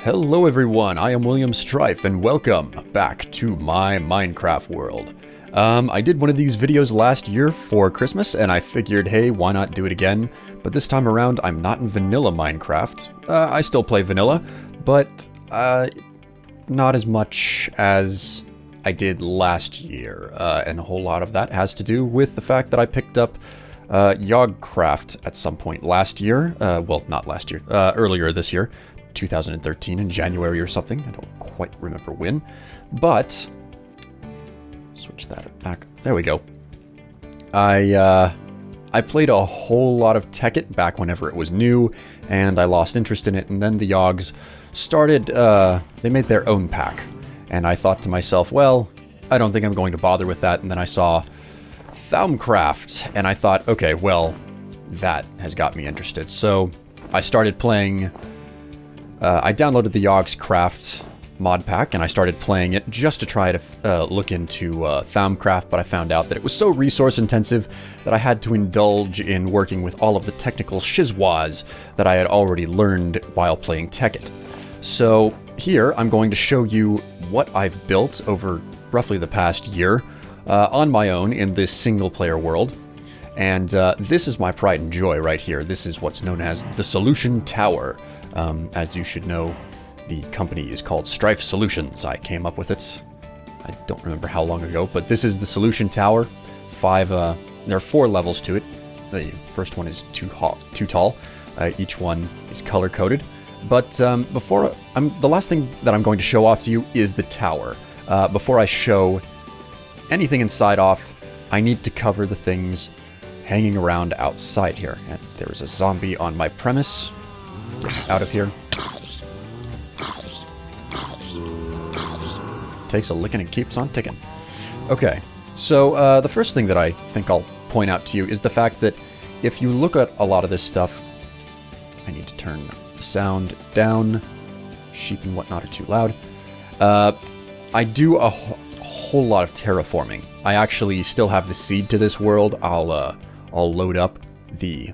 Hello everyone, I am William Strife and welcome back to my Minecraft world. I did one of these videos last year for Christmas and I figured, hey, why not do it again? But this time around, I'm not in vanilla Minecraft. I still play vanilla, but not as much as I did last year. And a whole lot of that has to do with the fact that I picked up Yogcraft at some point last year. Well, not last year, earlier this year. 2013 in January or something. I don't quite remember when, but switch that back. There we go. I played a whole lot of Tekkit back whenever it was new, and I lost interest in it, and then the Yogs started, they made their own pack, and I thought to myself, well, I don't think I'm going to bother with that, and then I saw Yogcraft, and I thought, okay, well, that has got me interested. So I started playing. I downloaded the Yogcraft Modpack and I started playing it just to try to look into Yogcraft, but I found out that it was so resource intensive that I had to indulge in working with all of the technical shizwaz that I had already learned while playing Tekkit. So here I'm going to show you what I've built over roughly the past year on my own in this single player world. And this is my pride and joy right here. This is what's known as the Solution Tower. As you should know, the company is called Strife Solutions. I came up with it, I don't remember how long ago, but this is the Solution Tower. There are 4 levels to it. The first one is too tall. Each one is color-coded. But the last thing that I'm going to show off to you is the tower. Before I show anything inside off, I need to cover the things hanging around outside here. And there is a zombie on my premise. Get out of here. Takes a licking and keeps on ticking. Okay, so the first thing that I think I'll point out to you is the fact that if you look at a lot of this stuff, I need to turn the sound down. Sheep and whatnot are too loud. I do a whole lot of terraforming. I actually still have the seed to this world. I'll load up the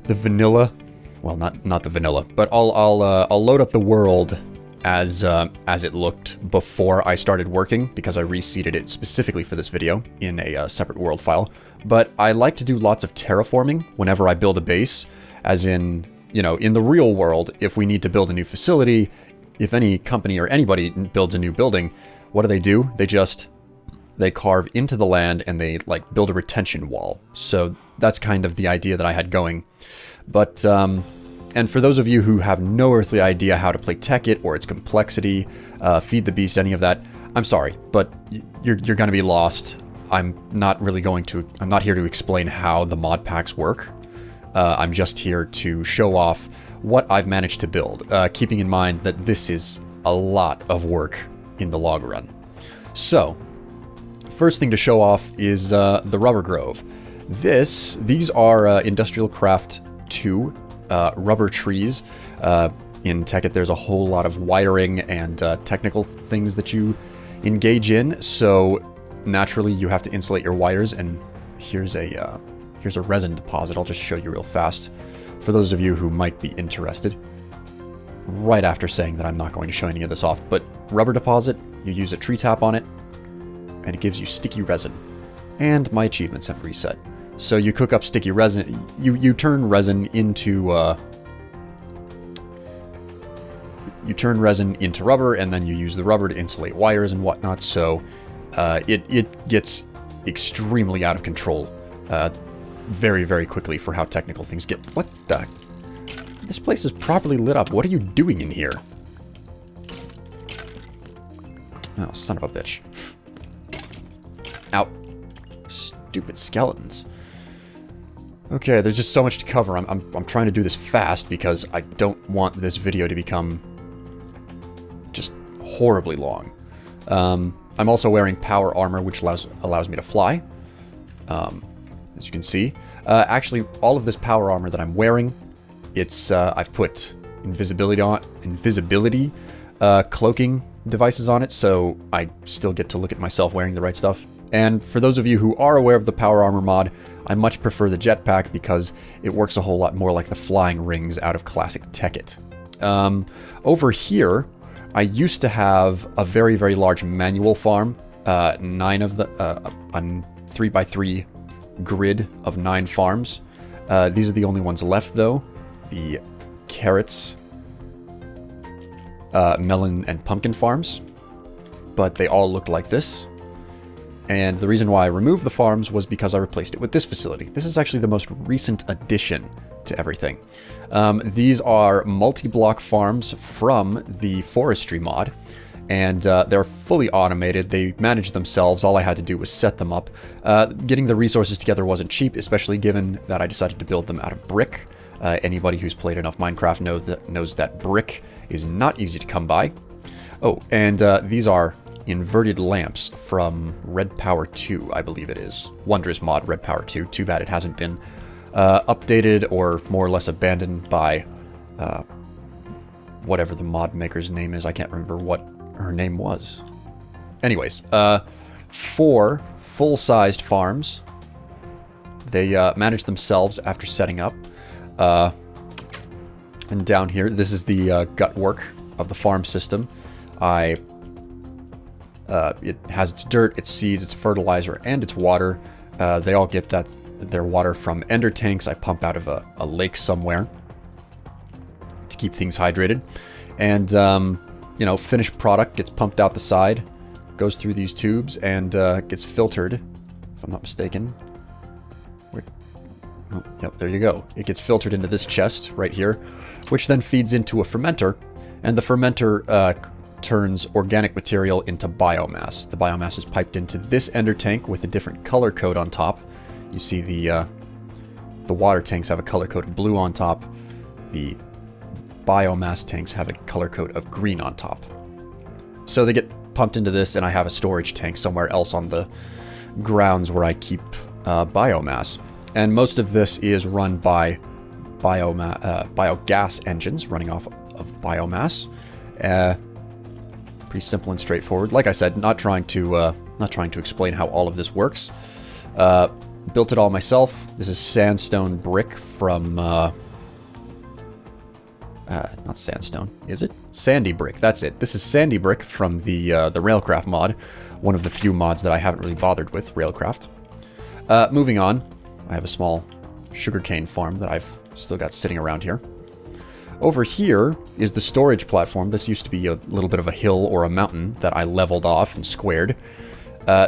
vanilla. Well, not the vanilla, but I'll load up the world as it looked before I started working, because I reseeded it specifically for this video in a separate world file. But I like to do lots of terraforming whenever I build a base, as in, you know, in the real world, if we need to build a new facility, if any company or anybody builds a new building, what do? They carve into the land and they like build a retention wall. So that's kind of the idea that I had going. But, and for those of you who have no earthly idea how to play Tekkit or its complexity, feed the beast, any of that, I'm sorry, but you're going to be lost. I'm not here to explain how the mod packs work. I'm just here to show off what I've managed to build, keeping in mind that this is a lot of work in the long run. So, first thing to show off is the rubber grove. These are Industrial Craft 2 rubber trees. In Tekkit, there's a whole lot of wiring and technical things that you engage in, so naturally you have to insulate your wires, and here's a resin deposit. I'll just show you real fast for those of you who might be interested. Right after saying that I'm not going to show any of this off, but rubber deposit, you use a tree tap on it, and it gives you sticky resin. And my achievements have reset. So you cook up sticky resin, you turn resin into rubber, and then you use the rubber to insulate wires and whatnot, so it gets extremely out of control very, very quickly for how technical things get. What the? This place is properly lit up. What are you doing in here? Oh, son of a bitch. Ow. Stupid skeletons. Okay, there's just so much to cover. I'm trying to do this fast because I don't want this video to become just horribly long. I'm also wearing power armor, which allows me to fly. As you can see. Actually, all of this power armor that I'm wearing, I've put invisibility cloaking devices on it, so I still get to look at myself wearing the right stuff. And for those of you who are aware of the power armor mod, I much prefer the jetpack because it works a whole lot more like the flying rings out of classic Tekkit. Over here, I used to have a very, very large manual farm. 9 of the... a 3x3 grid of 9 farms. These are the only ones left, though. The carrots, melon, and pumpkin farms. But they all looked like this. And the reason why I removed the farms was because I replaced it with this facility. This is actually the most recent addition to everything. These are multi-block farms from the forestry mod. And they're fully automated. They manage themselves. All I had to do was set them up. Getting the resources together wasn't cheap, especially given that I decided to build them out of brick. Anybody who's played enough Minecraft knows that brick is not easy to come by. Oh, and these are inverted lamps from Red Power 2, I believe it is. Wondrous mod, Red Power 2. Too bad it hasn't been updated or more or less abandoned by whatever the mod maker's name is. I can't remember what her name was. Anyways, 4 full-sized farms. They manage themselves after setting up. And down here, this is the gut work of the farm system. It has its dirt, its seeds, its fertilizer, and its water. They all get their water from ender tanks I pump out of a lake somewhere to keep things hydrated. And, you know, finished product gets pumped out the side, goes through these tubes, and gets filtered, if I'm not mistaken. Oh, yep, there you go. It gets filtered into this chest right here, which then feeds into a fermenter, and the fermenter turns organic material into biomass. The biomass is piped into this ender tank with a different color code on top. You see the water tanks have a color code of blue on top. The biomass tanks have a color code of green on top. So they get pumped into this, and I have a storage tank somewhere else on the grounds where I keep biomass. And most of this is run by biogas engines running off of biomass. Pretty simple and straightforward. Like I said, not trying to explain how all of this works. Built it all myself. This is sandstone brick from not sandstone, is it? Sandy brick. That's it. This is sandy brick from the Railcraft mod, one of the few mods that I haven't really bothered with. Railcraft. Moving on, I have a small sugarcane farm that I've still got sitting around here. Over here is the storage platform. This used to be a little bit of a hill or a mountain that I leveled off and squared.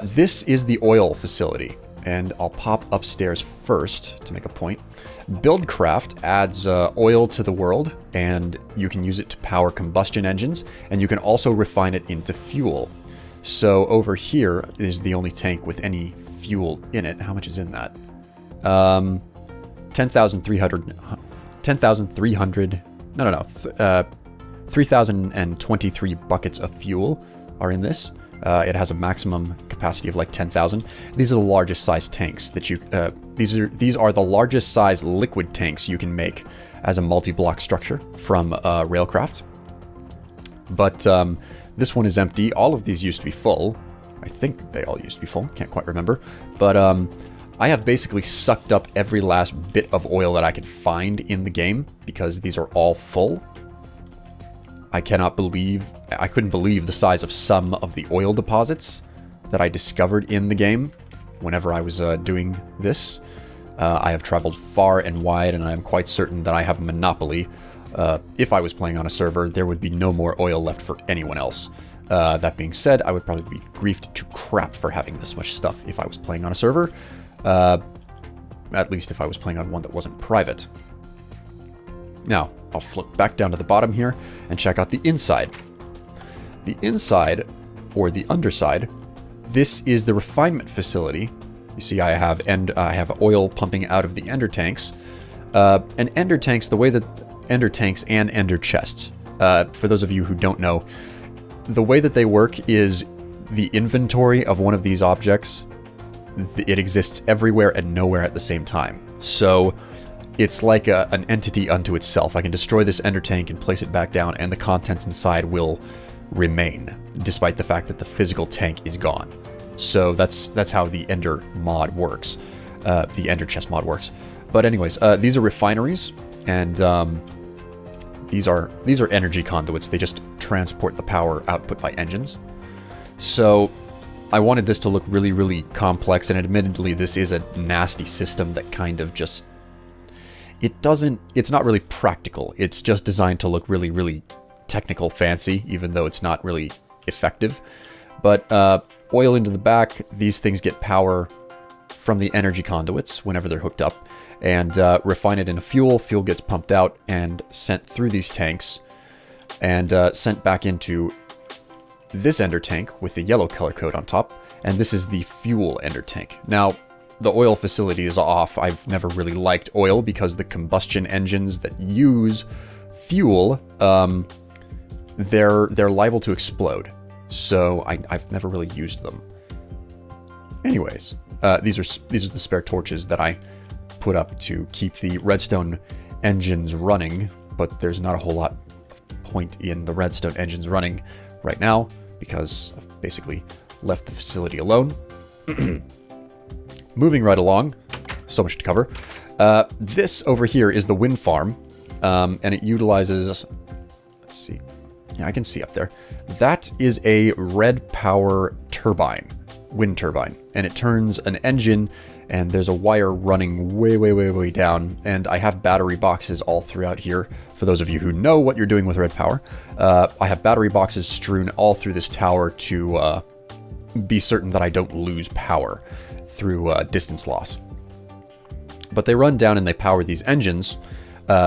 This is the oil facility, and I'll pop upstairs first to make a point. Buildcraft adds oil to the world, and you can use it to power combustion engines, and you can also refine it into fuel. So over here is the only tank with any fuel in it. How much is in that? 3,023 buckets of fuel are in this. It has a maximum capacity of like 10,000. These are the largest size tanks that you. These are the largest size liquid tanks you can make as a multi-block structure from Railcraft. But this one is empty. All of these used to be full. I think they all used to be full. Can't quite remember. But I have basically sucked up every last bit of oil that I could find in the game because these are all full. I couldn't believe the size of some of the oil deposits that I discovered in the game whenever I was doing this. I have traveled far and wide, and I am quite certain that I have a monopoly. If I was playing on a server, there would be no more oil left for anyone else. That being said, I would probably be griefed to crap for having this much stuff if I was playing on a server. At least if I was playing on one that wasn't private. Now, I'll flip back down to the bottom here and check out the inside. The inside, or the underside, this is the refinement facility. You see I have oil pumping out of the ender tanks. And ender tanks, the way that ender tanks and ender chests, for those of you who don't know, the way that they work is the inventory of one of these objects, it exists everywhere and nowhere at the same time. So it's like an entity unto itself. I can destroy this ender tank and place it back down, and the contents inside will remain, despite the fact that the physical tank is gone. So that's how the ender mod works. The ender chest mod works. But anyways, these are refineries, and these are energy conduits. They just transport the power output by engines. So I wanted this to look really, really complex, and admittedly this is a nasty system that kind of just... It's not really practical. It's just designed to look really, really technical fancy, even though it's not really effective. But oil into the back, these things get power from the energy conduits whenever they're hooked up, and refine it into fuel. Fuel gets pumped out and sent through these tanks, and sent back into this ender tank with the yellow color code on top, and this is the fuel ender tank. Now, the oil facility is off. I've never really liked oil because the combustion engines that use fuel, they're liable to explode. So I've never really used them. Anyways, these are the spare torches that I put up to keep the redstone engines running, but there's not a whole lot of point in the redstone engines running right now because I've basically left the facility alone. Moving right along, so much to cover. This over here is the wind farm, and it utilizes, let's see, yeah, I can see up there. That is a red power turbine, wind turbine, and it turns an engine, and there's a wire running way, way, way, way down, and I have battery boxes all throughout here. For those of you who know what you're doing with red power, I have battery boxes strewn all through this tower to be certain that I don't lose power through distance loss. But they run down and they power these engines,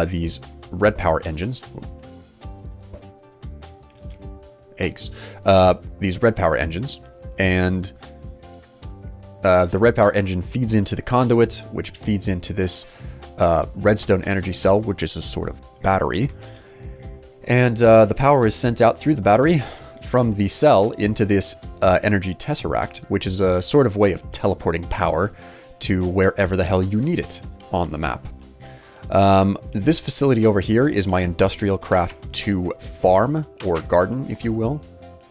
these red power engines. Eggs. These red power engines, and the red power engine feeds into the conduit, which feeds into this redstone energy cell, which is a sort of battery. And the power is sent out through the battery from the cell into this energy tesseract, which is a sort of way of teleporting power to wherever the hell you need it on the map. This facility over here is my Industrial Craft 2 farm, or garden, if you will.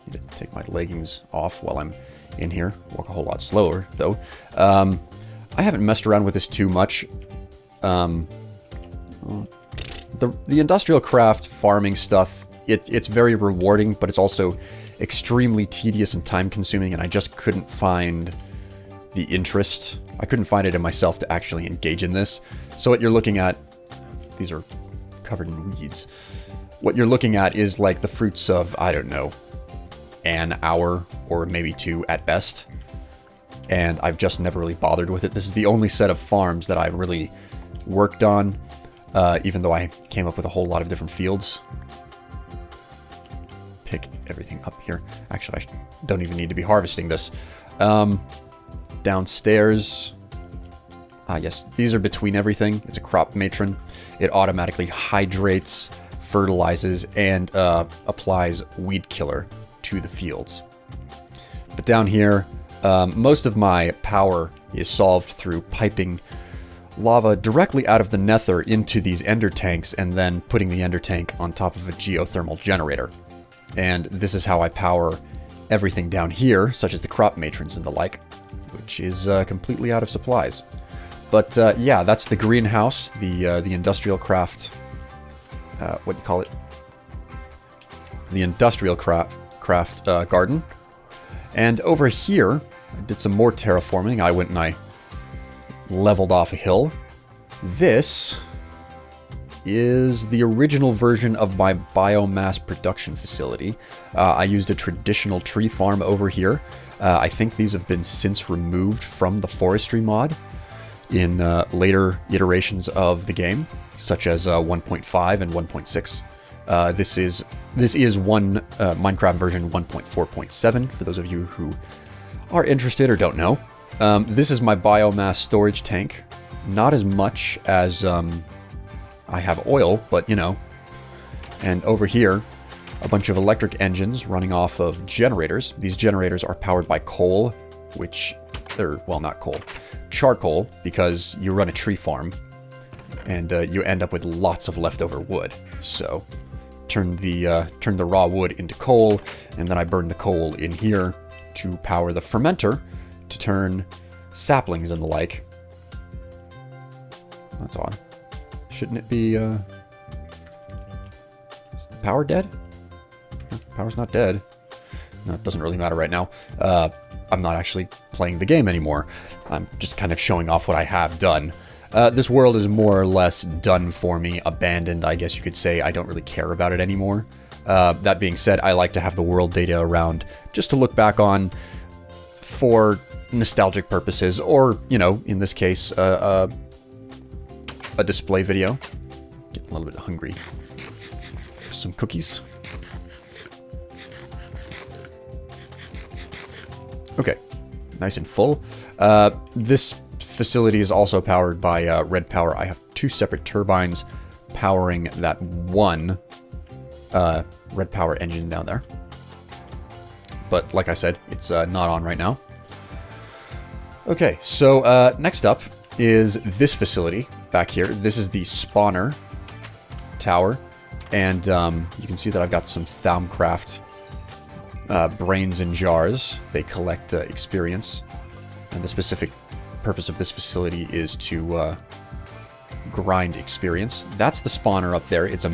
I need to take my leggings off while I'm in here. Walk a whole lot slower, though. I haven't messed around with this too much. The Industrial Craft farming stuff, it's very rewarding, but it's also extremely tedious and time-consuming, and I just couldn't find the interest. I couldn't find it in myself to actually engage in this. So what you're looking at, these are covered in weeds. What you're looking at is like the fruits of, I don't know, an hour or maybe 2 at best. And I've just never really bothered with it. This is the only set of farms that I've really worked on, even though I came up with a whole lot of different fields. Pick everything up here. Actually, I don't even need to be harvesting this. Downstairs, yes, these are between everything. It's a crop matron. It automatically hydrates, fertilizes, and applies weed killer to the fields. But down here, most of my power is solved through piping lava directly out of the nether into these ender tanks and then putting the ender tank on top of a geothermal generator. And this is how I power everything down here, such as the crop matrons and the like, which is completely out of supplies. But yeah, that's the greenhouse, the Industrial Craft, what do you call it? The Industrial Craft garden. And over here, I did some more terraforming. I went and I leveled off a hill. This is the original version of my biomass production facility. I used a traditional tree farm over here. I think these have been since removed from the forestry mod in later iterations of the game, such as 1.5 and 1.6. This is one Minecraft version 1.4.7 for those of you who are interested or don't know. This is my biomass storage tank. Not as much as I have oil, but you know. And over here, a bunch of electric engines running off of generators. These generators are powered by coal, which they're, well, not coal, charcoal, because you run a tree farm and you end up with lots of leftover wood. So turn the raw wood into coal, and then I burn the coal in here to power the fermenter to turn saplings and the like. That's odd. Shouldn't it be power dead? Power's not dead. No, it doesn't really matter right now. I'm not actually playing the game anymore. I'm just kind of showing off what I have done. This world is more or less done for me, abandoned, I guess you could say. I don't really care about it anymore. That being said, I like to have the world data around just to look back on for nostalgic purposes, or, you know, in this case, a display video. Getting a little bit hungry. Some cookies. Okay, nice and full. This facility is also powered by red power. I have 2 separate turbines powering that one red power engine down there. But like I said, it's not on right now. Okay, so next up is this facility back here. This is the spawner tower, and you can see that I've got some Thaumcraft brains in jars. They collect experience, and the specific purpose of this facility is to grind experience. That's the spawner up there. It's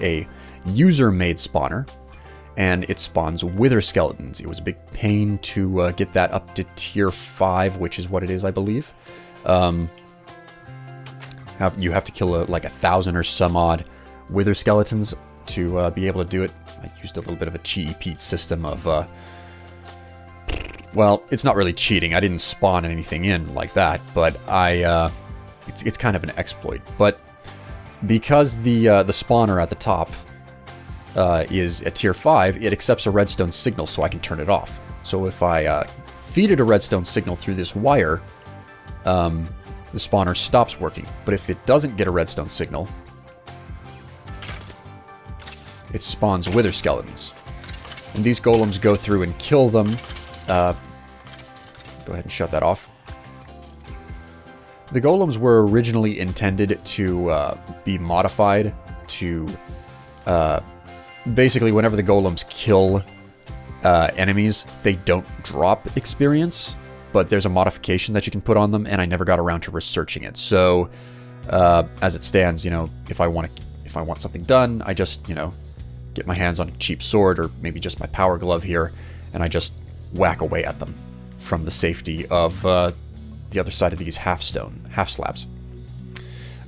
a user-made spawner, and it spawns wither skeletons. It was a big pain to get that up to tier 5, which is what it is, I believe. You have to kill like 1,000 or some odd wither skeletons to be able to do it. I used a little bit of a cheat system of, well, it's not really cheating. I didn't spawn anything in like that, but it's kind of an exploit. But because the spawner at the top is a tier 5, it accepts a redstone signal, so I can turn it off. So if I feed it a redstone signal through this wire, the spawner stops working. But if it doesn't get a redstone signal, it spawns wither skeletons. And these golems go through and kill them. Go ahead and shut that off. The golems were originally intended to be modified to... basically, whenever the golems kill enemies, they don't drop experience. But there's a modification that you can put on them, and I never got around to researching it. So, as it stands, you know, if I want something done, I just, you know, get my hands on a cheap sword, or maybe just my power glove here, and I just whack away at them from the safety of the other side of these half slabs.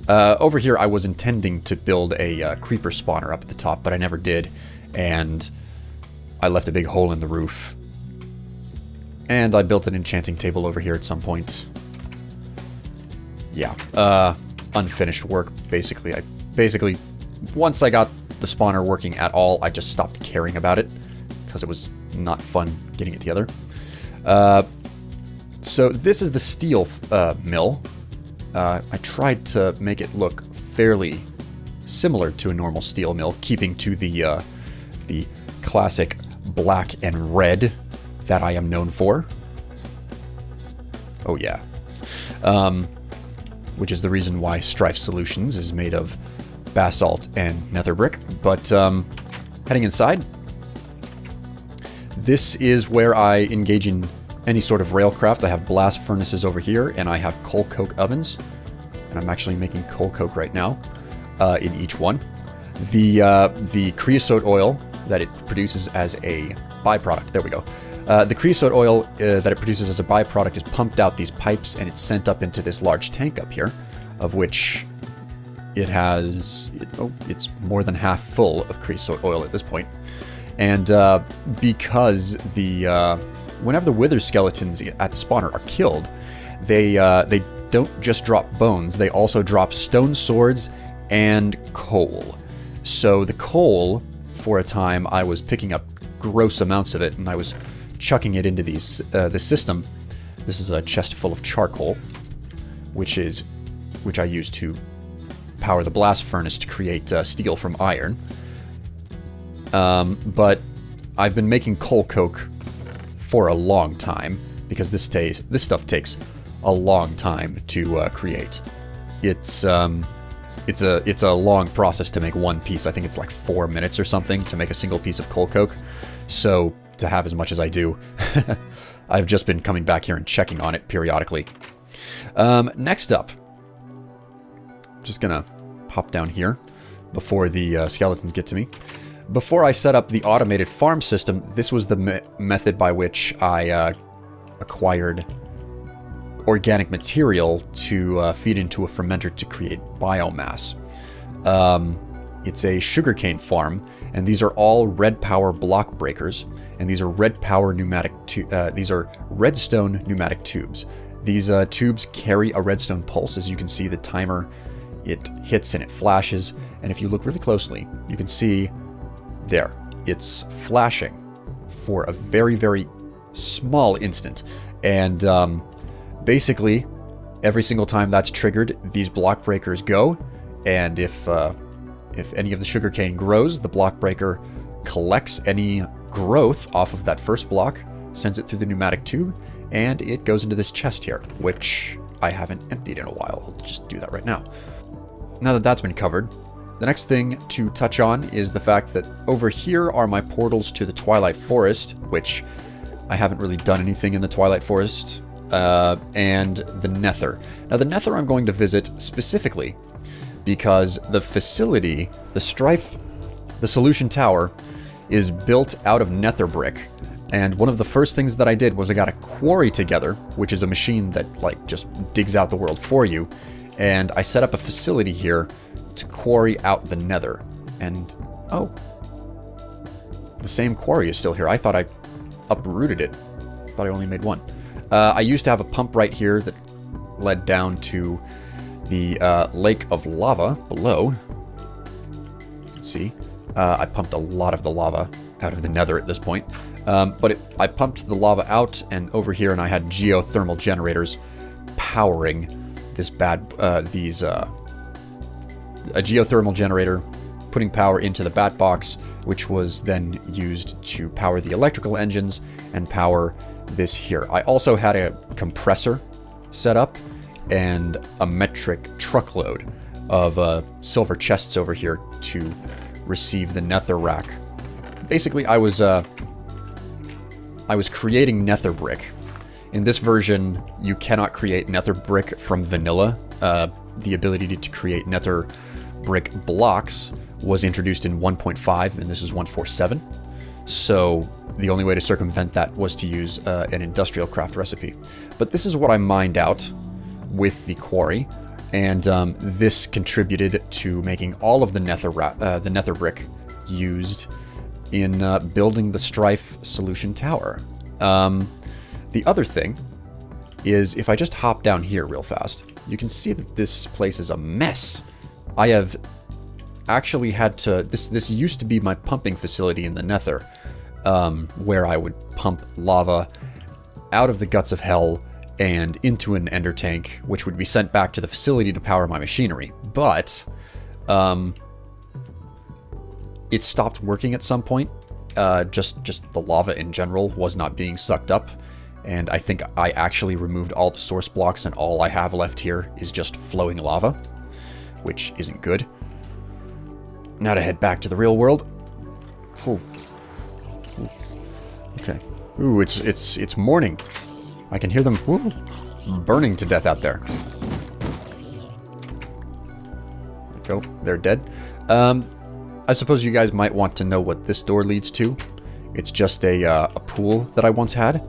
Over here, I was intending to build a creeper spawner up at the top, but I never did, and I left a big hole in the roof. And I built an enchanting table over here at some point. Yeah, unfinished work, basically. Once I got the spawner working at all, I just stopped caring about it, because it was not fun getting it together. So this is the steel mill. I tried to make it look fairly similar to a normal steel mill, keeping to the classic black and red that I am known for. Oh yeah. Which is the reason why Strife Solutions is made of basalt and nether brick. But heading inside, this is where I engage in any sort of railcraft. I have blast furnaces over here, and I have coal coke ovens. And I'm actually making coal coke right now in each one. The creosote oil that it produces as a byproduct. There we go. The creosote oil that it produces as a byproduct is pumped out these pipes, and it's sent up into this large tank up here, of which it has... it's more than half full of creosote oil at this point. And because whenever the wither skeletons at the spawner are killed, they don't just drop bones, they also drop stone swords and coal. So the coal, for a time, I was picking up gross amounts of it, and I was chucking it into this system. This is a chest full of charcoal, which I use to power the blast furnace to create steel from iron. But I've been making coal coke for a long time, because this stuff takes a long time to create. It's a long process to make one piece. I think it's like 4 minutes or something to make a single piece of coal coke. So to have as much as I do, I've just been coming back here and checking on it periodically. Next up, just gonna pop down here. before the skeletons get to me. Before I set up the automated farm system, this was the method by which I acquired organic material to feed into a fermenter to create biomass. It's a sugarcane farm, and these are all red power block breakers, and these are red power pneumatic. These are redstone pneumatic tubes. These tubes carry a redstone pulse. As you can see, the timer, it hits and it flashes, and if you look really closely, you can see there, it's flashing for a very, very small instant, and basically, every single time that's triggered, these block breakers go, and if any of the sugarcane grows, the block breaker collects any growth off of that first block, sends it through the pneumatic tube, and it goes into this chest here, which I haven't emptied in a while. I'll just do that right now. Now that that's been covered, the next thing to touch on is the fact that over here are my portals to the Twilight Forest, which I haven't really done anything in the Twilight Forest, and the Nether. Now the Nether I'm going to visit specifically because the facility, the Strife, the Solution Tower, is built out of nether brick. And one of the first things that I did was I got a quarry together, which is a machine that like just digs out the world for you. And I set up a facility here to quarry out the nether. And, oh, the same quarry is still here. I thought I uprooted it. I thought I only made one. I used to have a pump right here that led down to the lake of lava below. Let's see. I pumped a lot of the lava out of the nether at this point. But I pumped the lava out and over here, and I had geothermal generators powering this a geothermal generator putting power into the bat box, which was then used to power the electrical engines and power this here. I also had a compressor set up and a metric truckload of silver chests over here to receive the nether rack. Basically, I was creating nether brick. In this version, you cannot create nether brick from vanilla. The ability to create nether brick blocks was introduced in 1.5, and this is 1.47. So the only way to circumvent that was to use an industrial craft recipe. But this is what I mined out with the quarry, and this contributed to making all of the nether brick used in building the Strife Solution Tower. The other thing is, if I just hop down here real fast, you can see that this place is a mess. I have actually had to... This used to be my pumping facility in the Nether, where I would pump lava out of the guts of hell and into an ender tank, which would be sent back to the facility to power my machinery. But it stopped working at some point. Just the lava in general was not being sucked up, and I think I actually removed all the source blocks, and all I have left here is just flowing lava, which isn't good. Now to head back to the real world. Ooh. Ooh. Okay. Ooh, it's morning. I can hear them burning to death out there. Go. They're dead. I suppose you guys might want to know what this door leads to. It's just a pool that I once had.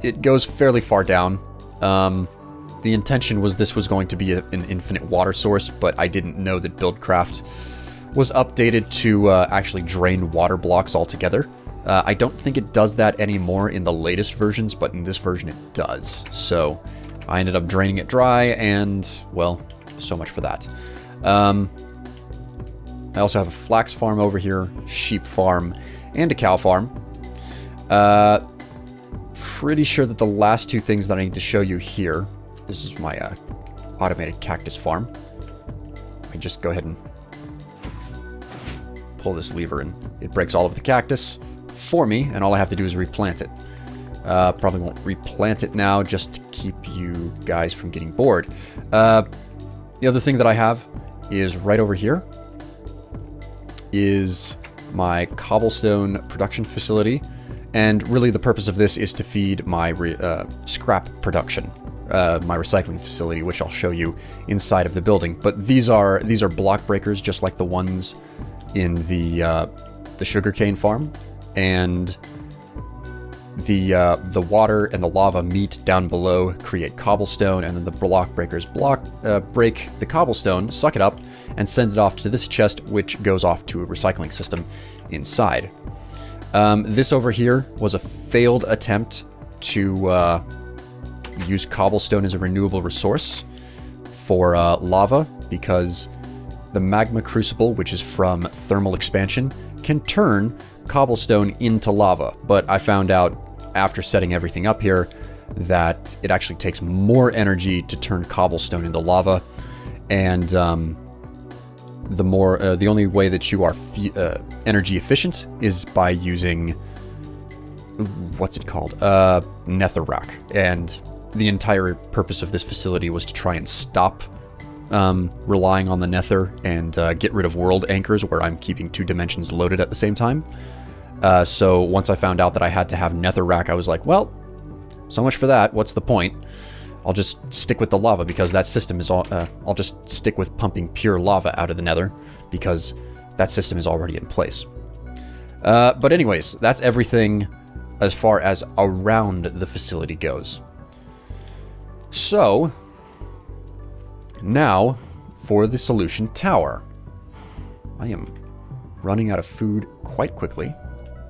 It goes fairly far down. The intention was this was going to be an infinite water source, but I didn't know that Buildcraft was updated to actually drain water blocks altogether. I don't think it does that anymore in the latest versions, but in this version it does. So I ended up draining it dry, and, well, so much for that. I also have a flax farm over here, sheep farm, and a cow farm. Pretty sure that the last two things that I need to show you here, this is my automated cactus farm. I just go ahead and pull this lever and it breaks all of the cactus for me, and all I have to do is replant it. Probably won't replant it now just to keep you guys from getting bored. The other thing that I have is right over here is my cobblestone production facility, and really the purpose of this is to feed my scrap production. my recycling facility, which I'll show you inside of the building. But these are block breakers, just like the ones in the sugarcane farm, and the water and the lava meet down below, create cobblestone, and then the block breakers break the cobblestone, suck it up, and send it off to this chest, which goes off to a recycling system inside. This over here was a failed attempt to use cobblestone as a renewable resource for lava, because the magma crucible, which is from thermal expansion, can turn cobblestone into lava. But I found out after setting everything up here that it actually takes more energy to turn cobblestone into lava, and the only way that you are energy efficient is by using, what's it called, netherrack. And the entire purpose of this facility was to try and stop relying on the nether and get rid of world anchors where I'm keeping 2 dimensions loaded at the same time. So once I found out that I had to have netherrack, I was like, well, so much for that. What's the point? I'll just stick with the lava, because that system is all... I'll just stick with pumping pure lava out of the nether, because that system is already in place. But anyways, that's everything as far as around the facility goes. So, now for the solution tower. I am running out of food quite quickly.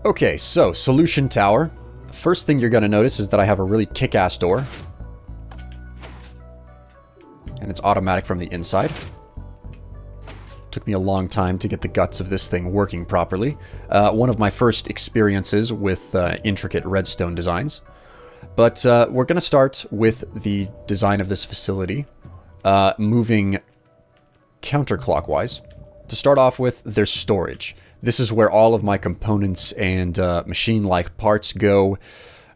Okay, so solution tower. The first thing you're going to notice is that I have a really kick-ass door. And it's automatic from the inside. Took me a long time to get the guts of this thing working properly. One of my first experiences with intricate redstone designs. But we're going to start with the design of this facility, moving counterclockwise. To start off with, there's storage. This is where all of my components and machine-like parts go,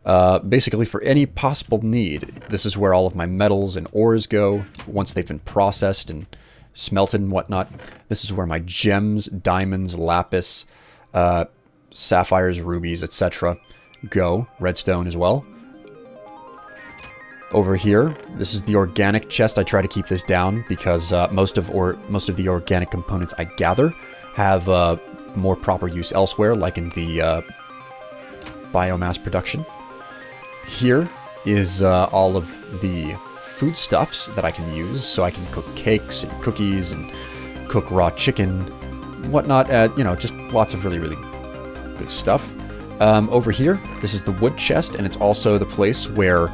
basically for any possible need. This is where all of my metals and ores go, once they've been processed and smelted and whatnot. This is where my gems, diamonds, lapis, sapphires, rubies, etc. go. Redstone as well. Over here, this is the organic chest. I try to keep this down because most of the organic components I gather have more proper use elsewhere, like in the biomass production. Here is all of the foodstuffs that I can use, so I can cook cakes and cookies and cook raw chicken, whatnot. You know, just lots of really, really good stuff. Over here, this is the wood chest, and it's also the place where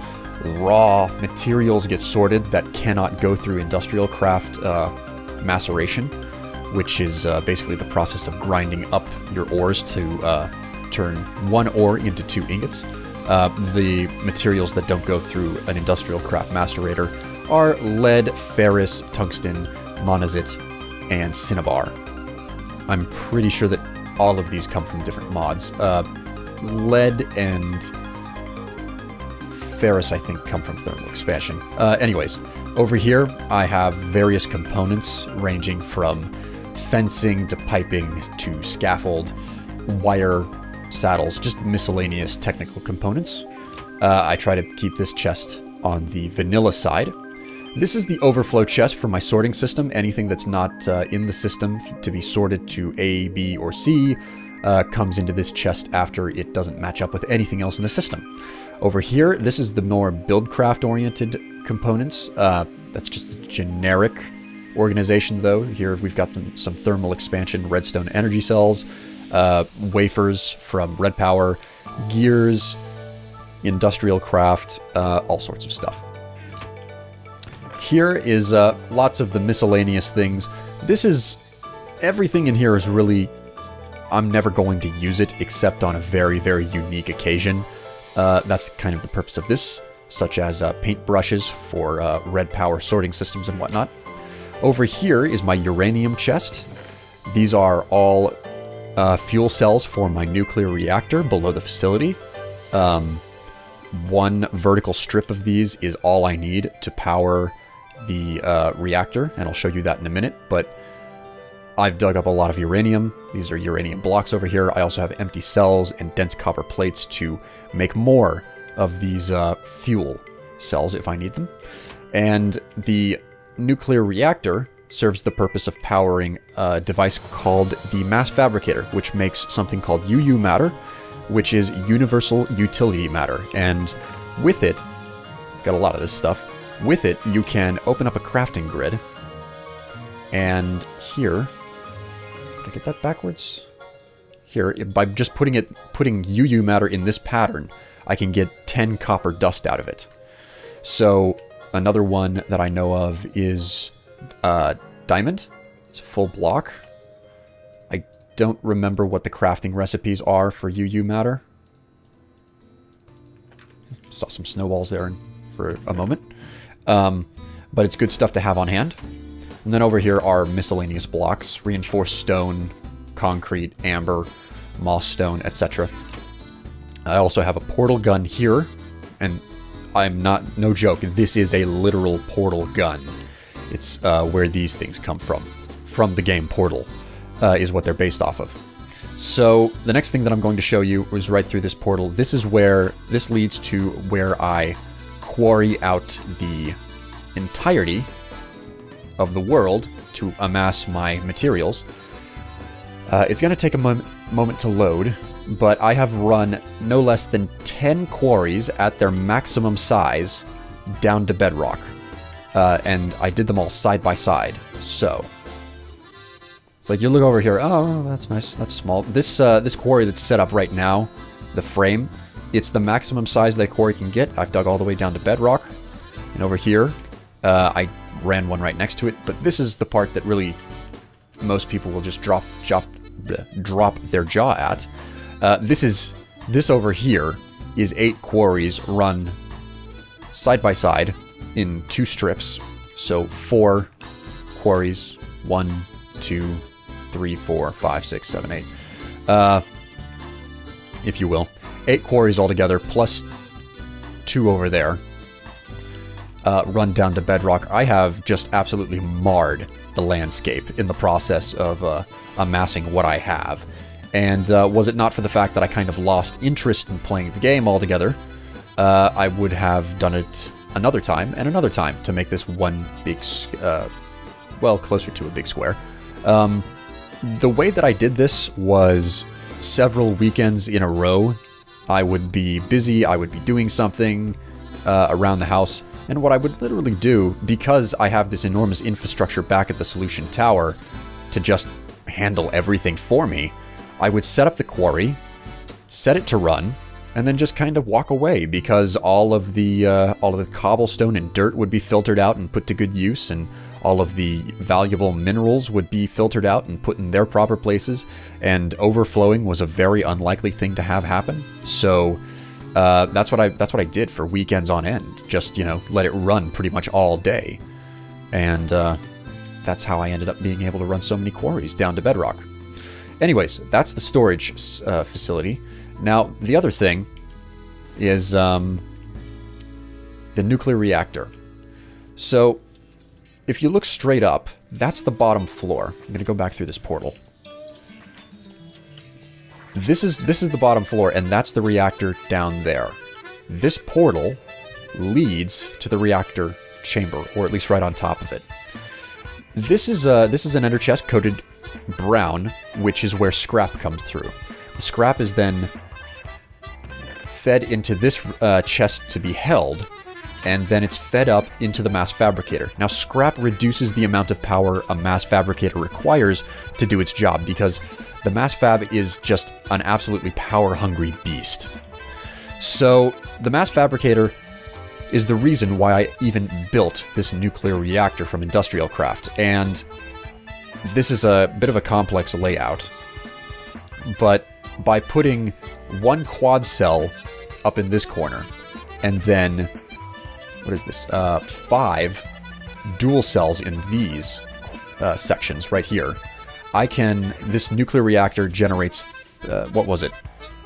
raw materials get sorted that cannot go through industrial craft maceration, which is basically the process of grinding up your ores to turn one ore into 2 ingots. The materials that don't go through an industrial craft macerator are lead, ferrous, tungsten, monazite, and cinnabar. I'm pretty sure that all of these come from different mods. Lead and ferrous, I think, come from thermal expansion. Anyways, over here I have various components ranging from fencing to piping to scaffold, wire, saddles, just miscellaneous technical components. I try to keep this chest on the vanilla side. This is the overflow chest for my sorting system. Anything that's not in the system to be sorted to A, B, or C comes into this chest after it doesn't match up with anything else in the system. Over here, this is the more buildcraft oriented components. That's just a generic organization though. Here we've got some thermal expansion redstone energy cells, wafers from red power, gears, industrial craft, all sorts of stuff. Here is lots of the miscellaneous things. This is, everything in here is really, I'm never going to use it except on a very, very unique occasion. That's kind of the purpose of this, such as paint brushes for red power sorting systems and whatnot. Over here is my uranium chest. These are all fuel cells for my nuclear reactor below the facility. One vertical strip of these is all I need to power the reactor, and I'll show you that in a minute, but I've dug up a lot of uranium. These are uranium blocks over here. I also have empty cells and dense copper plates to make more of these fuel cells if I need them. And the nuclear reactor serves the purpose of powering a device called the mass fabricator, which makes something called UU matter, which is universal utility matter. And with it, got a lot of this stuff, with it you can open up a crafting grid. And here, did I get that backwards? Here, by just putting UU matter in this pattern, I can get 10 copper dust out of it. So another one that I know of is diamond. It's a full block. I don't remember what the crafting recipes are for UU matter. Saw some snowballs there for a moment. But it's good stuff to have on hand. And then over here are miscellaneous blocks: reinforced stone, concrete, amber, moss stone, etc. I also have a portal gun here, and I'm not, no joke, this is a literal portal gun. It's where these things come from the game Portal, is what they're based off of. So the next thing that I'm going to show you is right through this portal. This leads to where I quarry out the entirety of the world to amass my materials. It's going to take a moment to load, but I have run no less than 10 quarries at their maximum size down to bedrock. And I did them all side by side. So it's like you look over here, oh, that's nice, that's small. This quarry that's set up right now, the frame, it's the maximum size that a quarry can get. I've dug all the way down to bedrock. And over here, I ran one right next to it, but this is the part that really most people will just drop their jaw at. This over here is 8 quarries run side by side in 2 strips. So 4 quarries, 1, 2, 3, 4, 5, 6, 7, 8. If you will. 8 quarries altogether, plus 2 over there. Run down to bedrock. I have just absolutely marred the landscape in the process of amassing what I have. And was it not for the fact that I kind of lost interest in playing the game altogether, I would have done it another time and another time to make this one big, well, closer to a big square. The way that I did this was several weekends in a row. I would be busy, I would be doing something around the house, and what I would literally do, because I have this enormous infrastructure back at the Solution Tower to just handle everything for me, I would set up the quarry, set it to run, and then just kind of walk away, because all of the cobblestone and dirt would be filtered out and put to good use, and all of the valuable minerals would be filtered out and put in their proper places, and overflowing was a very unlikely thing to have happen. So that's what I did for weekends on end. Just, let it run pretty much all day. And that's how I ended up being able to run so many quarries down to bedrock. Anyways, that's the storage facility. Now, the other thing is the nuclear reactor. So, if you look straight up, that's the bottom floor. I'm going to go back through this portal. This is the bottom floor, and that's the reactor down there. This portal leads to the reactor chamber, or at least right on top of it. This is an ender chest coated brown, which is where scrap comes through. The scrap is then fed into this chest to be held, and then it's fed up into the mass fabricator. Now, scrap reduces the amount of power a mass fabricator requires to do its job, because the mass fab is just an absolutely power-hungry beast. So, the mass fabricator is the reason why I even built this nuclear reactor from Industrial Craft, and this is a bit of a complex layout, but by putting one quad cell up in this corner, and then, what is this, 5 dual cells in these sections right here, this nuclear reactor generates,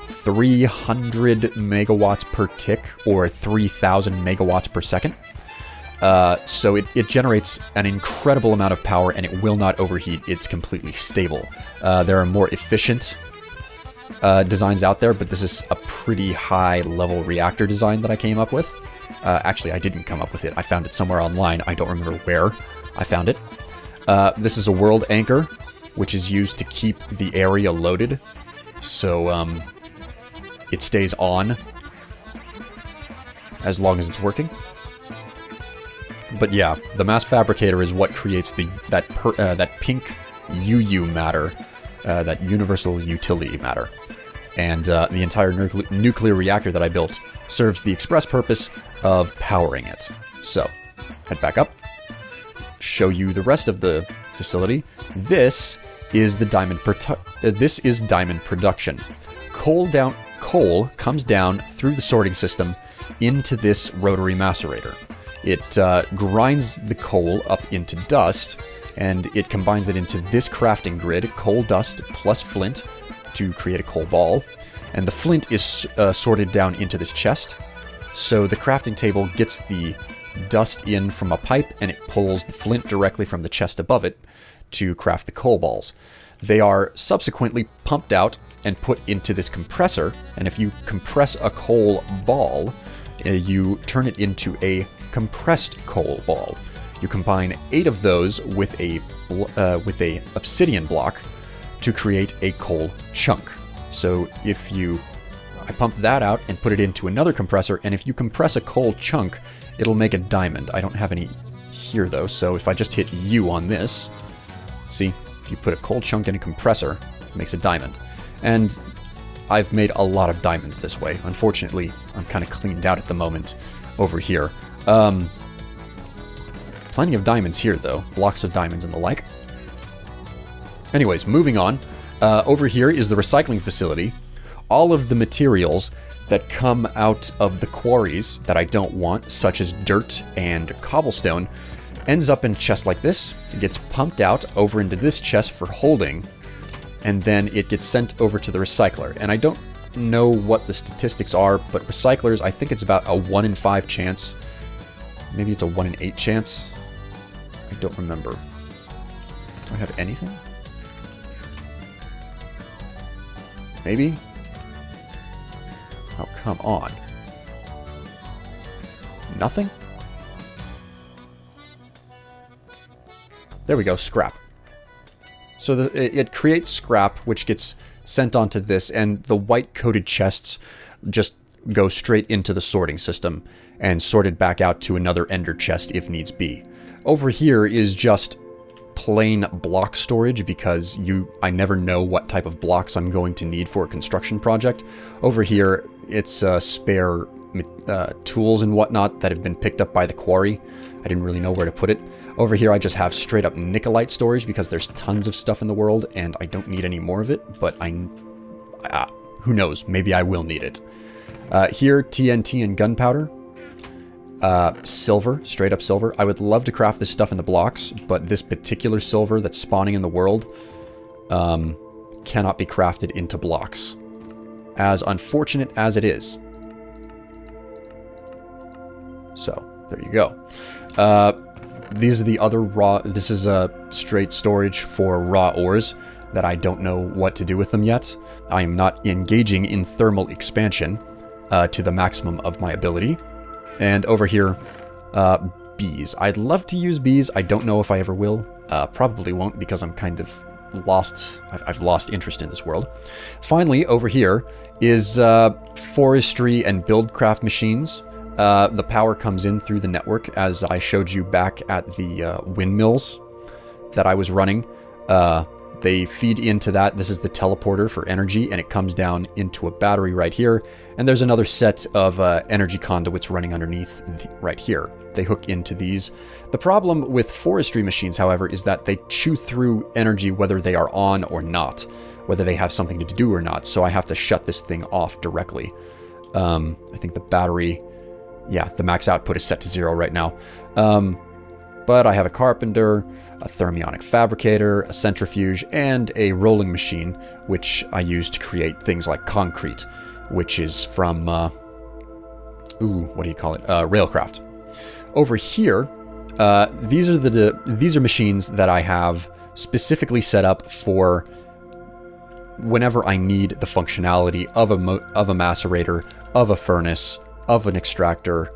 300 megawatts per tick, or 3,000 megawatts per second. So it generates an incredible amount of power, and it will not overheat. It's completely stable. There are more efficient designs out there, but this is a pretty high-level reactor design that I came up with. Actually, I didn't come up with it. I found it somewhere online. I don't remember where I found it. This is a world anchor, which is used to keep the area loaded. So, it stays on as long as it's working. But yeah, the mass fabricator is what creates that pink UU matter, that universal utility matter. And the entire nuclear reactor that I built serves the express purpose of powering it. So, head back up, show you the rest of the facility. This is the diamond production. Coal comes down through the sorting system into this rotary macerator. It grinds the coal up into dust, and it combines it into this crafting grid, coal dust plus flint, to create a coal ball. And the flint is sorted down into this chest. So the crafting table gets the dust in from a pipe, and it pulls the flint directly from the chest above it to craft the coal balls. They are subsequently pumped out and put into this compressor, and if you compress a coal ball, you turn it into a compressed coal ball. You combine 8 of those with a obsidian block to create a coal chunk. So I pumped that out and put it into another compressor, and if you compress a coal chunk, it'll make a diamond. I don't have any here though, so if I just hit U on this, see, if you put a coal chunk in a compressor, it makes a diamond. And I've made a lot of diamonds this way. Unfortunately, I'm kind of cleaned out at the moment over here. Plenty of diamonds here though, blocks of diamonds and the like. Anyways, moving on. Over here is the recycling facility. All of the materials that come out of the quarries that I don't want, such as dirt and cobblestone, ends up in a chest like this. It gets pumped out over into this chest for holding, and then it gets sent over to the recycler. And I don't know what the statistics are, but recyclers, I think it's about a 1 in 5 chance. Maybe it's a 1 in 8 chance. I don't remember. Do I have anything? Maybe? Oh, come on. Nothing? There we go, scrap. So it creates scrap, which gets sent onto this, and the white coated chests just go straight into the sorting system and sorted back out to another ender chest if needs be. Over here is just plain block storage, because I never know what type of blocks I'm going to need for a construction project. Over here, it's spare tools and whatnot that have been picked up by the quarry. I didn't really know where to put it. Over here, I just have straight up Nikolite storage, because there's tons of stuff in the world, and I don't need any more of it, but who knows, maybe I will need it. Here, TNT and gunpowder. Silver, straight up silver. I would love to craft this stuff into blocks, but this particular silver that's spawning in the world cannot be crafted into blocks. As unfortunate as it is. So, there you go. These are the other raw... This is a straight storage for raw ores that I don't know what to do with them yet. I am not engaging in thermal expansion to the maximum of my ability. And over here, bees. I'd love to use bees. I don't know if I ever will. Probably won't, because I'm kind of lost. I've lost interest in this world. Finally, over here is forestry and buildcraft machines. The power comes in through the network, as I showed you back at the windmills that I was running. They feed into that. This is the teleporter for energy, and it comes down into a battery right here. And there's another set of energy conduits running underneath right here. They hook into these. The problem with forestry machines, however, is that they chew through energy whether they are on or not, whether they have something to do or not. So I have to shut this thing off directly. I think the battery... Yeah, the max output is set to 0 right now. But I have a carpenter, a thermionic fabricator, a centrifuge, and a rolling machine, which I use to create things like concrete, which is from, what do you call it? Railcraft. Over here, these are machines that I have specifically set up for whenever I need the functionality of a macerator, of a furnace, of an extractor,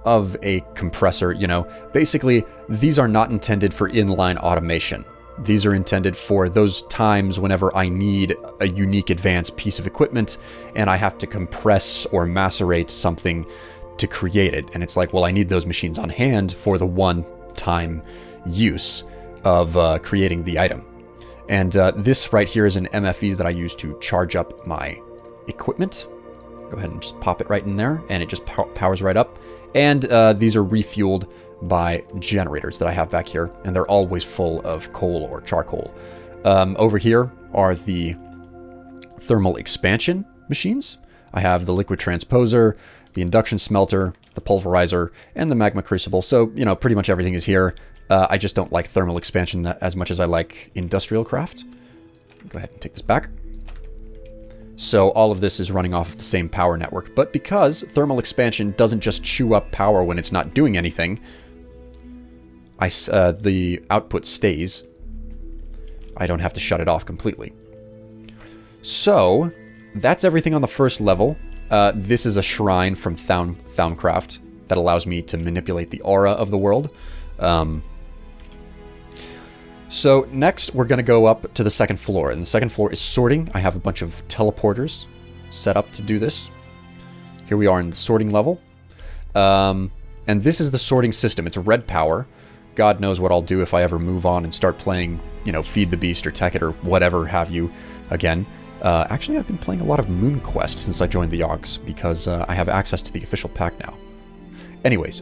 of a compressor, you know, basically these are not intended for inline automation. These are intended for those times whenever I need a unique advanced piece of equipment and I have to compress or macerate something to create it. And it's like, well, I need those machines on hand for the one-time use of creating the item. And this right here is an MFE that I use to charge up my equipment. Go ahead and just pop it right in there, and it just powers right up. And these are refueled by generators that I have back here, and they're always full of coal or charcoal. Over here are the thermal expansion machines. I have the liquid transposer, the induction smelter, the pulverizer, and the magma crucible. So, you know, pretty much everything is here. I just don't like thermal expansion as much as I like industrial craft. Go ahead and take this back. So all of this is running off of the same power network, but because thermal expansion doesn't just chew up power when it's not doing anything, the output stays. I don't have to shut it off completely. So that's everything on the first level. This is a shrine from Thaumcraft that allows me to manipulate the aura of the world. So next we're going to go up to the second floor, and the second floor is sorting. I have a bunch of teleporters set up to do this. Here we are in the sorting level. And this is the sorting system. It's red power. God knows what I'll do if I ever move on and start playing, you know, Feed the Beast or Tekkit or whatever have you again. Actually, I've been playing a lot of Moon Quest since I joined the Yogs because I have access to the official pack now. Anyways,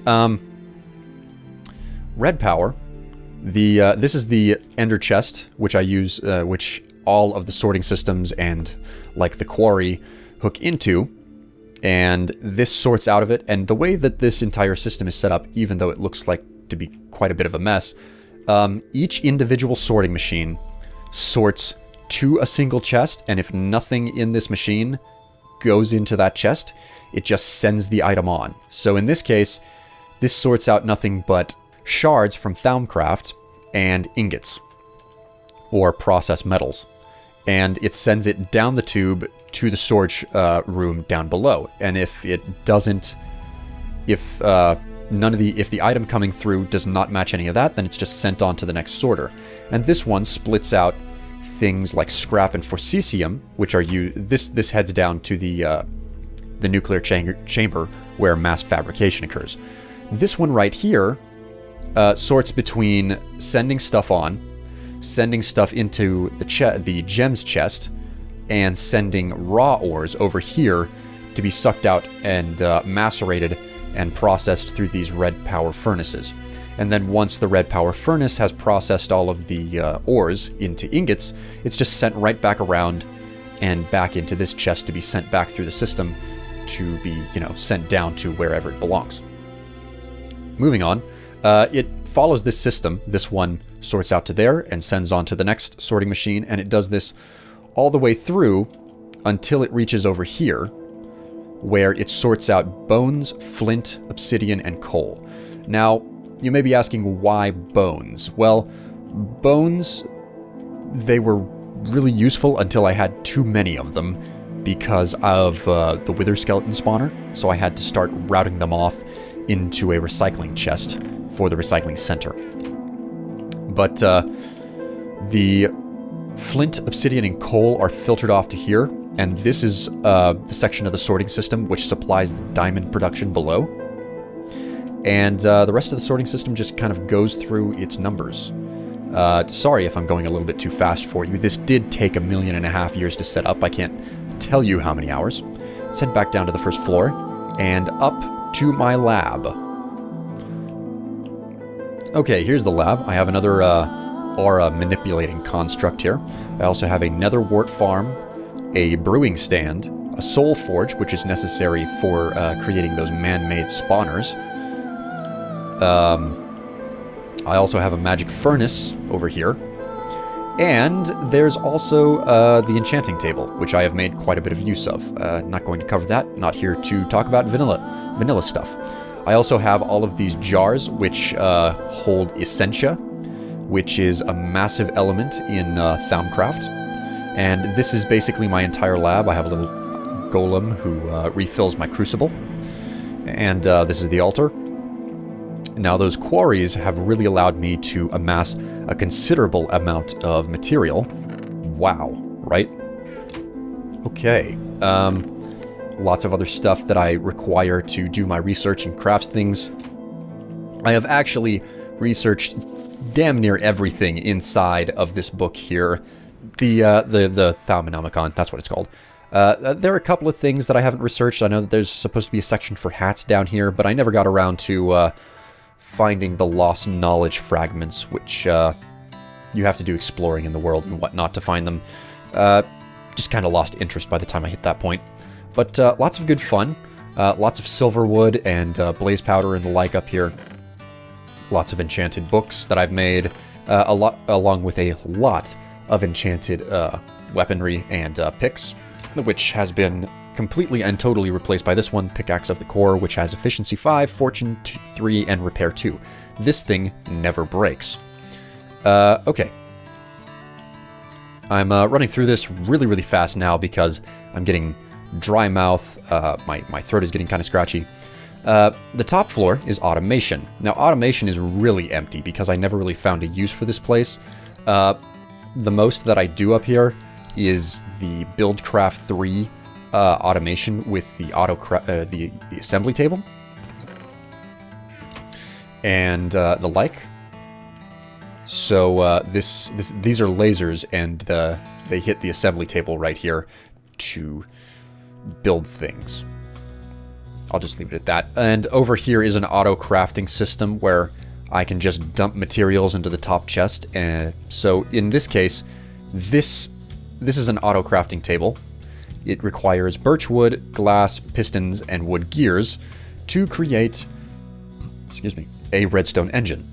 red power. This is the Ender Chest, which I use, which all of the sorting systems and like the quarry hook into, and this sorts out of it. And the way that this entire system is set up, even though it looks like to be quite a bit of a mess, each individual sorting machine sorts to a single chest, and if nothing in this machine goes into that chest, it just sends the item on. So in this case, this sorts out nothing but shards from Thaumcraft and ingots or processed metals, and it sends it down the tube to the storage room down below. And if it doesn't, if the item coming through does not match any of that, then it's just sent on to the next sorter. And this one splits out things like scrap and forcesium, which are this heads down to the nuclear chamber where mass fabrication occurs. This one right here sorts between sending stuff on, sending stuff into the gems chest, and sending raw ores over here to be sucked out and macerated and processed through these red power furnaces. And then once the red power furnace has processed all of the ores into ingots, it's just sent right back around and back into this chest to be sent back through the system to be, you know, sent down to wherever it belongs. Moving on. It follows this system. This one sorts out to there and sends on to the next sorting machine, and it does this all the way through until it reaches over here, where it sorts out bones, flint, obsidian, and coal. Now, you may be asking why bones? Well, bones, they were really useful until I had too many of them because of the wither skeleton spawner, so I had to start routing them off into a recycling chest for the recycling center. But the flint, obsidian, and coal are filtered off to here, and this is the section of the sorting system which supplies the diamond production below. And the rest of the sorting system just kind of goes through its numbers. Sorry if I'm going a little bit too fast for you. This did take 1.5 million years to set up. I can't tell you how many hours. Let's head back down to the first floor and up to my lab. Okay, here's the lab. I have another aura manipulating construct here. I also have a nether wart farm, a brewing stand, a soul forge, which is necessary for creating those man-made spawners. I also have a magic furnace over here. And there's also the enchanting table, which I have made quite a bit of use of. Not going to cover that. Not here to talk about vanilla stuff. I also have all of these jars, which hold Essentia, which is a massive element in Thaumcraft. And this is basically my entire lab. I have a little golem who refills my crucible. And this is the altar. Now, those quarries have really allowed me to amass a considerable amount of material. Wow, right? Okay, lots of other stuff that I require to do my research and craft things. I have actually researched damn near everything inside of this book here. The Thaumonomicon, that's what it's called. There are a couple of things that I haven't researched. I know that there's supposed to be a section for hats down here, but I never got around to finding the lost knowledge fragments, which you have to do exploring in the world and whatnot to find them. Just kind of lost interest by the time I hit that point. But lots of good fun. Lots of silver wood and blaze powder and the like up here. Lots of enchanted books that I've made, along with a lot of enchanted weaponry and picks, which has been completely and totally replaced by this one, Pickaxe of the Core, which has Efficiency 5, Fortune 3, and Repair 2. This thing never breaks. Okay. I'm running through this really, really fast now because I'm getting dry mouth. My throat is getting kind of scratchy. The top floor is automation. Now, automation is really empty because I never really found a use for this place. The most that I do up here is the Buildcraft 3 automation with the the assembly table and the like. So these are lasers, and they hit the assembly table right here to build things. I'll just leave it at that. And over here is an auto crafting system where I can just dump materials into the top chest. And so in this case, this is an auto crafting table. It requires birch wood, glass, pistons, and wood gears to create, a redstone engine.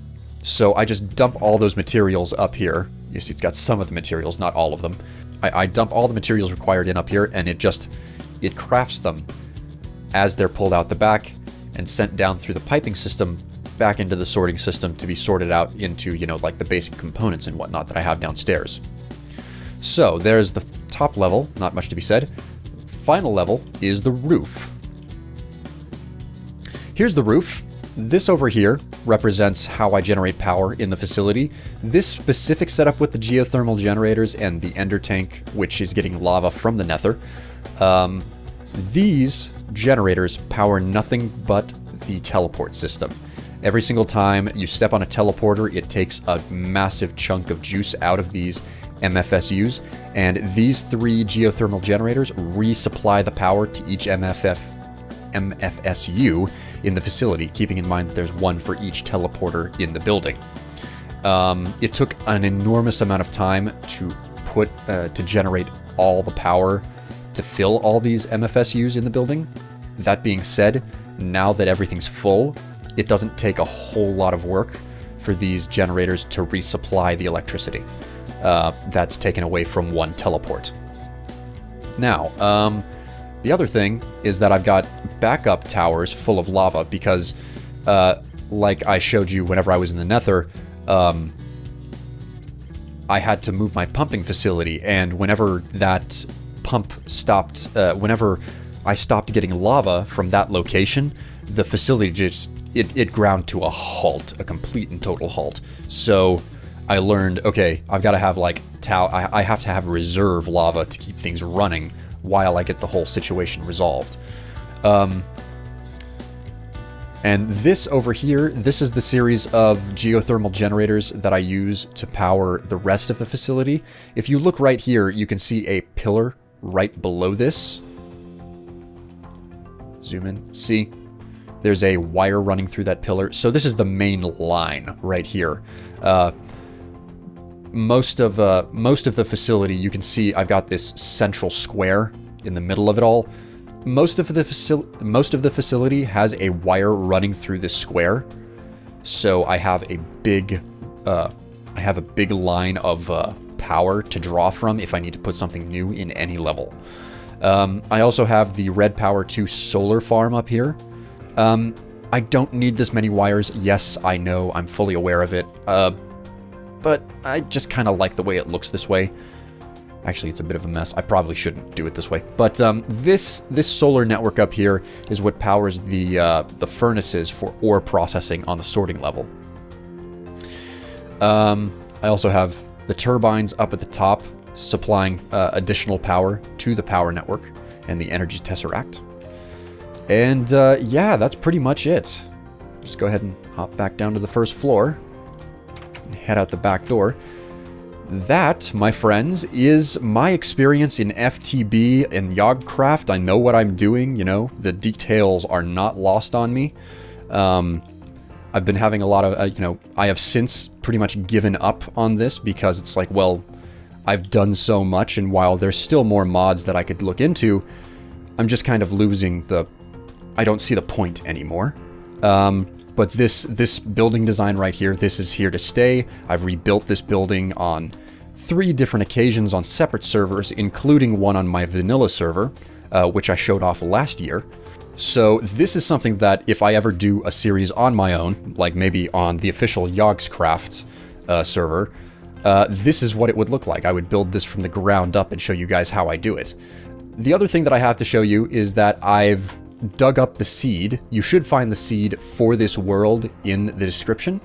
So I just dump all those materials up here. You see, it's got some of the materials, not all of them. I dump all the materials required in up here, and it crafts them as they're pulled out the back and sent down through the piping system back into the sorting system to be sorted out into, like the basic components and whatnot that I have downstairs. So there's the top level, not much to be said. Final level is the roof. Here's the roof. This over here represents how I generate power in the facility. This specific setup with the geothermal generators and the ender tank, which is getting lava from the nether, these generators power nothing but the teleport system. Every single time you step on a teleporter, it takes a massive chunk of juice out of these MFSUs, and these 3 geothermal generators resupply the power to each MFSU in the facility, keeping in mind that there's one for each teleporter in the building. It took an enormous amount of time to generate all the power to fill all these MFSUs in the building. That being said, now that everything's full, it doesn't take a whole lot of work for these generators to resupply the electricity that's taken away from one teleport. Now, the other thing is that I've got backup towers full of lava because, like I showed you whenever I was in the nether, I had to move my pumping facility, and whenever that pump stopped, whenever I stopped getting lava from that location, the facility just, it ground to a halt, a complete and total halt. So I learned, okay, I've got to have like, I have to have reserve lava to keep things running while I get the whole situation resolved. And this over here, this is the series of geothermal generators that I use to power the rest of the facility. If you look right here, you can see a pillar right below this. Zoom in. See? There's a wire running through that pillar. So this is the main line right here. Most of the facility, you can see I've got this central square in the middle of it all. Most of the facility has a wire running through this square, so I have a big line of power to draw from if I need to put something new in any level. I also have the Red Power 2 solar farm up here. I don't need this many wires. Yes, I know, I'm fully aware of it. But I just kind of like the way it looks this way. Actually, it's a bit of a mess. I probably shouldn't do it this way. But this solar network up here is what powers the furnaces for ore processing on the sorting level. I also have the turbines up at the top, supplying additional power to the power network and the energy tesseract. And yeah, that's pretty much it. Just go ahead and hop back down to the first floor and head out the back door. That, my friends, is my experience in FTB and Yogcraft. I know what I'm doing, you know, the details are not lost on me. I've been having a lot of, you know, I have since pretty much given up on this because it's like, well, I've done so much, and while there's still more mods that I could look into, I'm just kind of losing the, I don't see the point anymore. But this building design right here, this is here to stay. I've rebuilt this building on 3 different occasions on separate servers, including one on my vanilla server, which I showed off last year. So this is something that if I ever do a series on my own, like maybe on the official Yogcraft server, this is what it would look like. I would build this from the ground up and show you guys how I do it. The other thing that I have to show you is that I've dug up the seed. You should find the seed for this world in the description.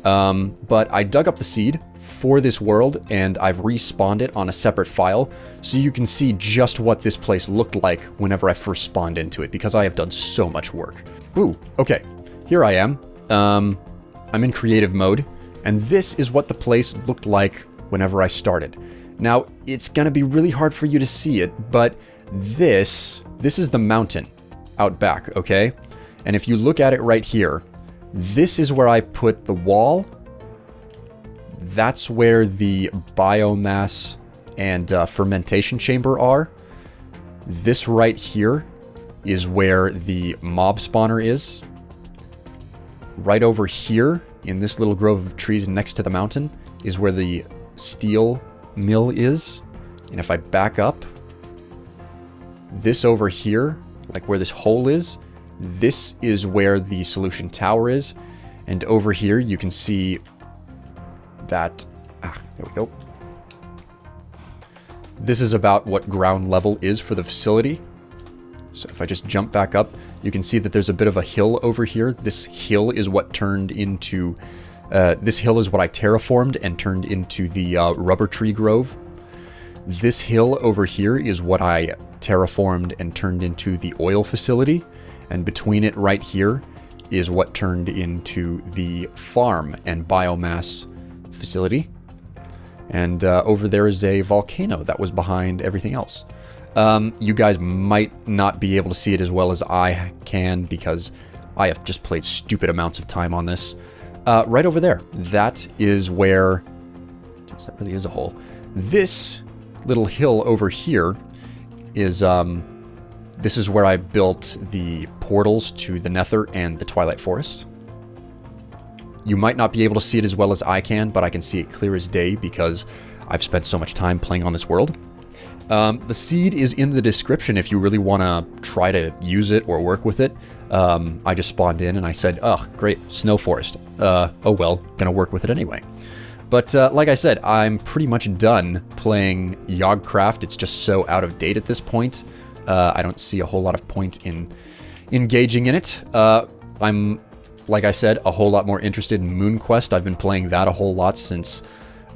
But I dug up the seed for this world and I've respawned it on a separate file so you can see just what this place looked like whenever I first spawned into it, because I have done so much work. Ooh, okay, here I am. I'm in creative mode, and this is what the place looked like whenever I started. Now, it's gonna be really hard for you to see it, but this is the mountain out back, okay? And if you look at it right here, this is where I put the wall. That's where the biomass and fermentation chamber are. This right here is where the mob spawner is. Right over here, in this little grove of trees next to the mountain, is where the steel mill is. And if I back up, this over here, like where this hole is, this is where the solution tower is. And over here you can see that, there we go. This is about what ground level is for the facility. So if I just jump back up, you can see that there's a bit of a hill over here. This hill is what turned into, this hill is what I terraformed and turned into the rubber tree grove. This hill over here is what I terraformed and turned into the oil facility, and between it right here is what turned into the farm and biomass facility. And over there is a volcano that was behind everything else. You guys might not be able to see it as well as I can because I have just played stupid amounts of time on this. Right over there, that is where, geez, that really is a hole. This little hill over here is, this is where I built the portals to the Nether and the Twilight Forest. You might not be able to see it as well as I can, but I can see it clear as day because I've spent so much time playing on this world. The seed is in the description if you really want to try to use it or work with it. I just spawned in and I said, oh, great, snow forest. Oh well, gonna work with it anyway. But like I said, I'm pretty much done playing Yogcraft. It's just so out of date at this point. I don't see a whole lot of point in engaging in it. I'm, like I said, a whole lot more interested in MoonQuest. I've been playing that a whole lot since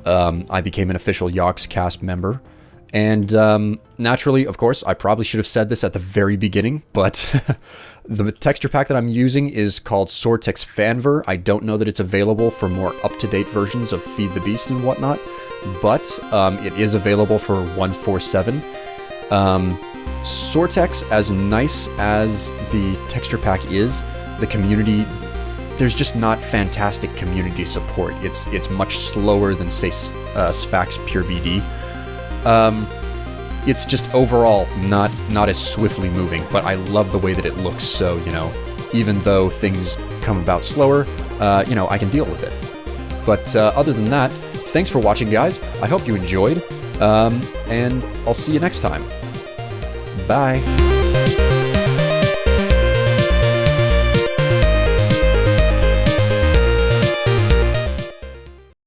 I became an official Yogcast member. And naturally, of course, I probably should have said this at the very beginning, but the texture pack that I'm using is called Soartex Fanver. I don't know that it's available for more up-to-date versions of Feed the Beast and whatnot, but it is available for 1.47. Soartex, as nice as the texture pack is, the community, there's just not fantastic community support. It's much slower than, say, Sphax Pure BD. It's just overall not as swiftly moving, but I love the way that it looks, so, you know, even though things come about slower, you know, I can deal with it. But other than that, thanks for watching, guys. I hope you enjoyed, and I'll see you next time. Bye.